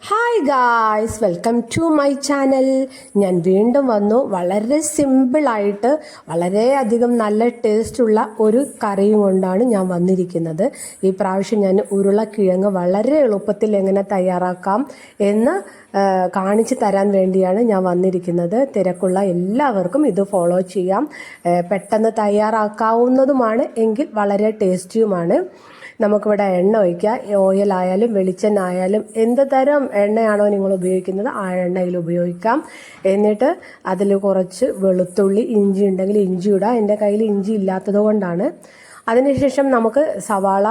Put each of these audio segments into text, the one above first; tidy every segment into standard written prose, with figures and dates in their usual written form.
Hi guys, welcome to my channel. ഞാൻ വീണ്ടും വന്നു. വളരെ സിമ്പിളായിട്ട് വളരെയധികം നല്ല ടേസ്റ്റുള്ള ഒരു കറിയും കൊണ്ടാണ് ഞാൻ വന്നിരിക്കുന്നത്. ഈ പ്രാവശ്യം ഞാൻ ഉരുളക്കിഴങ്ങ് വളരെ എളുപ്പത്തിൽ എങ്ങനെ തയ്യാറാക്കാം എന്ന് കാണിച്ചു തരാൻ വേണ്ടിയാണ് ഞാൻ വന്നിരിക്കുന്നത്. തിരക്കുള്ള എല്ലാവർക്കും ഇത് ഫോളോ ചെയ്യാം. പെട്ടെന്ന് തയ്യാറാക്കാവുന്നതുമാണ്, എങ്കിൽ വളരെ ടേസ്റ്റിയുമാണ്. നമുക്കിവിടെ എണ്ണ ഒഴിക്കുക. ഓയിലായാലും വെളിച്ചെണ്ണ ആയാലും എന്ത് തരം എണ്ണയാണോ നിങ്ങൾ ഉപയോഗിക്കുന്നത് ആ എണ്ണയിൽ ഉപയോഗിക്കാം. എന്നിട്ട് അതിൽ കുറച്ച് വെളുത്തുള്ളി, ഇഞ്ചി ഉണ്ടെങ്കിൽ ഇഞ്ചി ഇടാം. എൻ്റെ കയ്യിൽ ഇഞ്ചി ഇല്ലാത്തത് കൊണ്ടാണ്. അതിനുശേഷം നമുക്ക് സവാള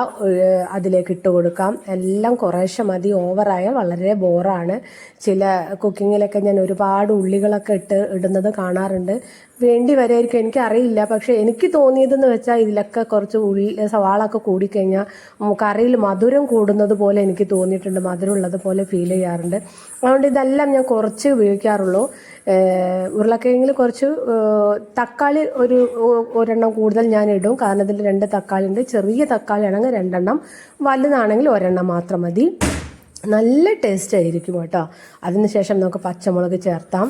അതിലേക്ക് ഇട്ട് കൊടുക്കാം. എല്ലാം കുറേശ്ശെ മതി, ഓവറായാൽ വളരെ ബോറാണ്. ചില കുക്കിങ്ങിലൊക്കെ ഞാൻ ഒരുപാട് ഉള്ളികളൊക്കെ ഇടുന്നത് കാണാറുണ്ട്. വേണ്ടി വരെയായിരിക്കും, എനിക്കറിയില്ല. പക്ഷേ എനിക്ക് തോന്നിയതെന്ന് വെച്ചാൽ ഇതിലൊക്കെ കുറച്ച് സവാള ഒക്കെ കൂടിക്കഴിഞ്ഞാൽ കറിയിൽ മധുരം കൂടുന്നത് പോലെ എനിക്ക് തോന്നിയിട്ടുണ്ട്, മധുരം ഉള്ളത് പോലെ ഫീൽ ചെയ്യാറുണ്ട്. അതുകൊണ്ട് ഇതെല്ലാം ഞാൻ കുറച്ച് ഉപയോഗിക്കാറുള്ളൂ. ഉരുളക്കിഴങ്ങിൽ കുറച്ച് തക്കാളി ഒരെണ്ണം കൂടുതൽ ഞാൻ ഇടും, കാരണം ഇതിൽ 2 തക്കാളി ഉണ്ട്. ചെറിയ തക്കാളി ആണെങ്കിൽ 2 എണ്ണം, വലുതാണെങ്കിൽ 1 എണ്ണം മാത്രം മതി. നല്ല ടേസ്റ്റ് ആയിരിക്കും കേട്ടോ. അതിനുശേഷം നമുക്ക് പച്ചമുളക് ചേർത്താം.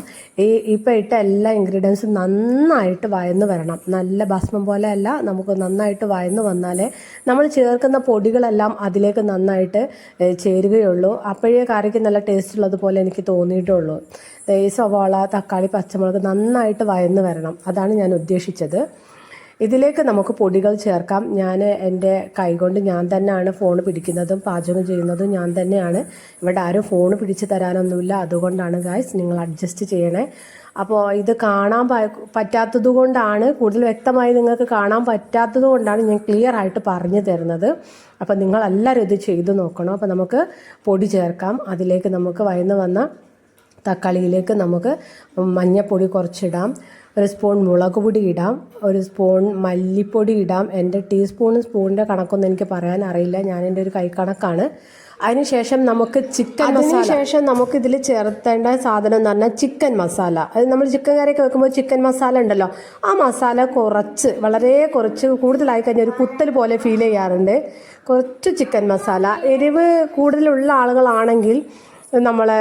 ഇപ്പം ഇട്ട എല്ലാ ഇൻഗ്രീഡിയൻസും നന്നായിട്ട് വഴന്ന് വരണം. നല്ല ഭസ്മം പോലെ അല്ല, നമുക്ക് നന്നായിട്ട് വഴന്ന് വന്നാലേ നമ്മൾ ചേർക്കുന്ന പൊടികളെല്ലാം അതിലേക്ക് നന്നായിട്ട് ചേരുകയുള്ളൂ. അപ്പോഴേ കറിക്ക് നല്ല ടേസ്റ്റ് ഉള്ളതുപോലെ എനിക്ക് തോന്നിയിട്ടുള്ളൂ. ഈ സവാള, തക്കാളി, പച്ചമുളക് നന്നായിട്ട് വഴന്ന് വരണം, അതാണ് ഞാൻ ഉദ്ദേശിച്ചത്. ഇതിലേക്ക് നമുക്ക് പൊടികൾ ചേർക്കാം. ഞാൻ എൻ്റെ കൈകൊണ്ട് ഞാൻ തന്നെയാണ് ഫോൺ പിടിക്കുന്നതും പാചകം ചെയ്യുന്നതും ഞാൻ തന്നെയാണ്. ഇവിടെ ആരും ഫോൺ പിടിച്ച് തരാനൊന്നുമില്ല, അതുകൊണ്ടാണ് ഗായ്സ്, നിങ്ങൾ അഡ്ജസ്റ്റ് ചെയ്യണേ. അപ്പോൾ ഇത് കാണാൻ പറ്റാത്തത് കൊണ്ടാണ്, കൂടുതൽ വ്യക്തമായി നിങ്ങൾക്ക് കാണാൻ പറ്റാത്തത് കൊണ്ടാണ് ഞാൻ ക്ലിയർ ആയിട്ട് പറഞ്ഞു തരുന്നത്. അപ്പോൾ നിങ്ങളെല്ലാവരും ഇത് ചെയ്തു നോക്കണം. അപ്പോൾ നമുക്ക് പൊടി ചേർക്കാം. അതിലേക്ക് നമുക്ക് വഴന്ന് വന്ന തക്കാളിയിലേക്ക് നമുക്ക് മഞ്ഞൾപ്പൊടി കുറച്ചിടാം, 1 സ്പൂൺ മുളക് പൊടി ഇടാം, 1 സ്പൂൺ മല്ലിപ്പൊടി ഇടാം. എൻ്റെ സ്പൂണിൻ്റെ കണക്കൊന്നും എനിക്ക് പറയാൻ അറിയില്ല, ഞാൻ എൻ്റെ ഒരു കൈക്കണക്കാണ്. അതിനുശേഷം നമുക്ക് ചിക്കൻ മസാല. അതിനുശേഷം നമുക്ക് ഇതിൽ ചേർത്തേണ്ട സാധനം എന്ന് പറഞ്ഞാൽ ചിക്കൻ മസാല. അത് നമ്മൾ ചിക്കൻ കറിയൊക്കെ വെക്കുമ്പോൾ ചിക്കൻ മസാല ഉണ്ടല്ലോ, ആ മസാല കുറച്ച്, വളരെ കുറച്ച്, കൂടുതലായി കഴിഞ്ഞാൽ ഒരു കുത്തൽ പോലെ ഫീൽ ചെയ്യാറുണ്ട്. കുറച്ച് ചിക്കൻ മസാല. എരിവ് കൂടുതലുള്ള ആളുകളാണെങ്കിൽ നമ്മളെ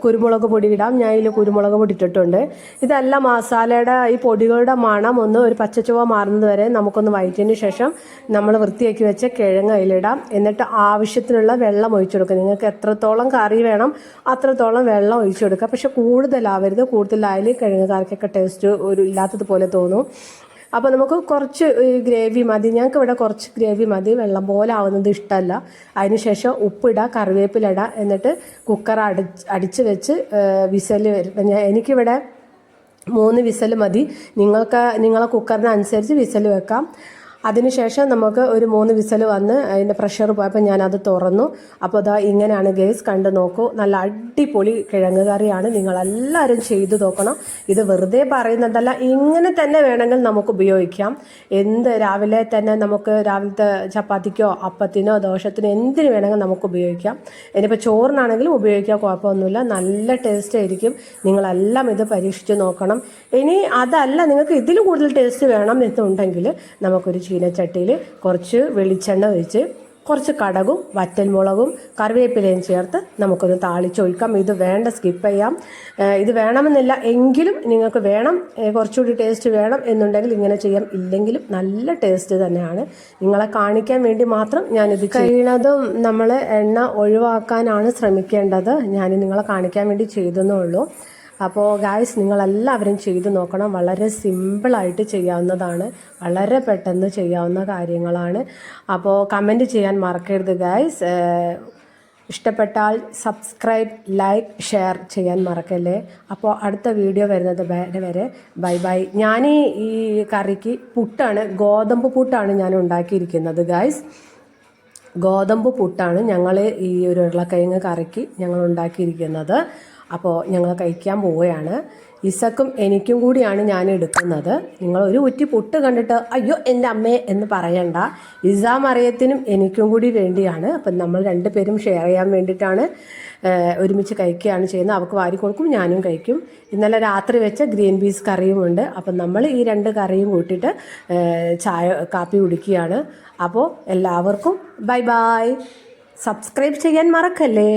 കുരുമുളക് പൊടി ഇടാം. ഞാൻ ഇതിൽ കുരുമുളക് പൊടി ഇട്ടിട്ടുണ്ട്. ഇതെല്ലാം മസാലയുടെ ഈ പൊടികളുടെ മണം ഒരു പച്ചച്ചുവ മാറുന്നത് വരെ നമുക്കൊന്ന് വഴറ്റിയതിന് ശേഷം നമ്മൾ വൃത്തിയാക്കി വെച്ച കിഴങ്ങ് അതിലിടാം. എന്നിട്ട് ആവശ്യത്തിനുള്ള വെള്ളം ഒഴിച്ചു കൊടുക്കുക. നിങ്ങൾക്ക് എത്രത്തോളം കറി വേണം അത്രത്തോളം വെള്ളം ഒഴിച്ചു കൊടുക്കുക. പക്ഷെ കൂടുതലാവരുത്, കൂടുതലായാലും കിഴങ്ങ് കറിക്കൊക്കെ ടേസ്റ്റ് ഇല്ലാത്തതുപോലെ തോന്നും. അപ്പോൾ നമുക്ക് കുറച്ച് ഗ്രേവി മതി. ഞങ്ങൾക്ക് ഇവിടെ കുറച്ച് ഗ്രേവി മതി, വെള്ളം പോലെ ആവുന്നത് ഇഷ്ടമല്ല. അതിനുശേഷം ഉപ്പിടുക, കറിവേപ്പില ഇടുക. എന്നിട്ട് കുക്കർ അടിച്ച് വെച്ച് വിസൽ എനിക്കിവിടെ 3 വിസൽ മതി. നിങ്ങളെ കുക്കറിനനുസരിച്ച് വിസൽ വെക്കാം. അതിനുശേഷം നമുക്ക് ഒരു 3 വിസൽ വന്ന് അതിൻ്റെ പ്രഷർ പോയപ്പോൾ ഞാനത് തുറന്നു. അപ്പോൾ അതാ ഇങ്ങനെയാണ് ഗൈസ്, കണ്ടു നോക്കൂ. നല്ല അടിപൊളി കിഴങ്ങ് കറിയാണ്. നിങ്ങളെല്ലാവരും ചെയ്തു നോക്കണം. ഇത് വെറുതെ പറയുന്നതല്ല, ഇങ്ങനെ തന്നെ വേണമെങ്കിൽ നമുക്ക് ഉപയോഗിക്കാം. രാവിലെ തന്നെ നമുക്ക് രാവിലത്തെ ചപ്പാത്തിക്കോ അപ്പത്തിനോ ദോശത്തിനോ എന്തിനു വേണമെങ്കിൽ നമുക്ക് ഉപയോഗിക്കാം. ഇനിയിപ്പോൾ ചോറിനാണെങ്കിലും ഉപയോഗിക്കാം, കുഴപ്പമൊന്നുമില്ല. നല്ല ടേസ്റ്റ് ആയിരിക്കും. നിങ്ങളെല്ലാം ഇത് പരീക്ഷിച്ച് നോക്കണം. ഇനി അതല്ല, നിങ്ങൾക്ക് ഇതിലും കൂടുതൽ ടേസ്റ്റ് വേണം എന്നുണ്ടെങ്കിൽ നമുക്കൊരു ചീനച്ചട്ടിയിൽ കുറച്ച് വെളിച്ചെണ്ണ ഒഴിച്ച് കുറച്ച് കടുകും വറ്റൽമുളകും കറിവേപ്പിലയും ചേർത്ത് നമുക്കൊന്ന് താളിച്ചൊഴിക്കാം. ഇത് വേണ്ട, സ്കിപ്പ് ചെയ്യാം. ഇത് വേണമെന്നില്ല, എങ്കിലും നിങ്ങൾക്ക് വേണം, കുറച്ചുകൂടി ടേസ്റ്റ് വേണം എന്നുണ്ടെങ്കിൽ ഇങ്ങനെ ചെയ്യാം. ഇല്ലെങ്കിലും നല്ല ടേസ്റ്റ് തന്നെയാണ്. നിങ്ങളെ കാണിക്കാൻ വേണ്ടി മാത്രം ഞാനിത് കഴിയുന്നതും നമ്മൾ എണ്ണ ഒഴിവാക്കാനാണ് ശ്രമിക്കേണ്ടത്. ഞാൻ നിങ്ങളെ കാണിക്കാൻ വേണ്ടി ചെയ്തെന്നേ ഉള്ളൂ. അപ്പോൾ ഗായ്സ്, നിങ്ങളെല്ലാവരും ചെയ്തു നോക്കണം. വളരെ സിമ്പിളായിട്ട് ചെയ്യാവുന്നതാണ്, വളരെ പെട്ടെന്ന് ചെയ്യാവുന്ന കാര്യങ്ങളാണ്. അപ്പോൾ കമൻറ്റ് ചെയ്യാൻ മറക്കരുത് ഗായ്സ്. ഇഷ്ടപ്പെട്ടാൽ സബ്സ്ക്രൈബ്, ലൈക്ക്, ഷെയർ ചെയ്യാൻ മറക്കല്ലേ. അപ്പോൾ അടുത്ത വീഡിയോ വരുന്നത് വരെ ബൈ ബൈ. ഞാൻ ഈ കറിക്ക് പുട്ടാണ്, ഗോതമ്പ് പുട്ടാണ് ഞാൻ ഉണ്ടാക്കിയിരിക്കുന്നത് ഗായ്സ്. ഗോതമ്പ് പുട്ടാണ് ഞങ്ങൾ ഈ ഒരു ഉരുളക്കിഴങ്ങ് കറിക്ക് ഞങ്ങൾ ഉണ്ടാക്കിയിരിക്കുന്നത്. അപ്പോൾ ഞങ്ങൾ കഴിക്കാൻ പോവുകയാണ്. ഇസക്കും എനിക്കും കൂടിയാണ് ഞാൻ എടുക്കുന്നത്. നിങ്ങൾ ഒരു കുറ്റി പുട്ട് കണ്ടിട്ട് അയ്യോ എൻ്റെ അമ്മേ എന്ന് പറയണ്ട. മറിയത്തിനും എനിക്കും കൂടി വേണ്ടിയാണ്. അപ്പം നമ്മൾ 2 പേരും ഷെയർ ചെയ്യാൻ വേണ്ടിയിട്ടാണ് ഒരുമിച്ച് കഴിക്കുകയാണ് ചെയ്യുന്നത്. അവൾക്ക് വാരി കൊടുക്കും, ഞാനും കഴിക്കും. ഇന്നലെ രാത്രി വെച്ച ഗ്രീൻ പീസ് കറിയുമുണ്ട്. അപ്പം നമ്മൾ ഈ 2 കറിയും കൂട്ടിയിട്ട് കാപ്പി കുടിക്കുകയാണ്. അപ്പോൾ എല്ലാവർക്കും ബൈ ബൈ. സബ്സ്ക്രൈബ് ചെയ്യാൻ മറക്കല്ലേ.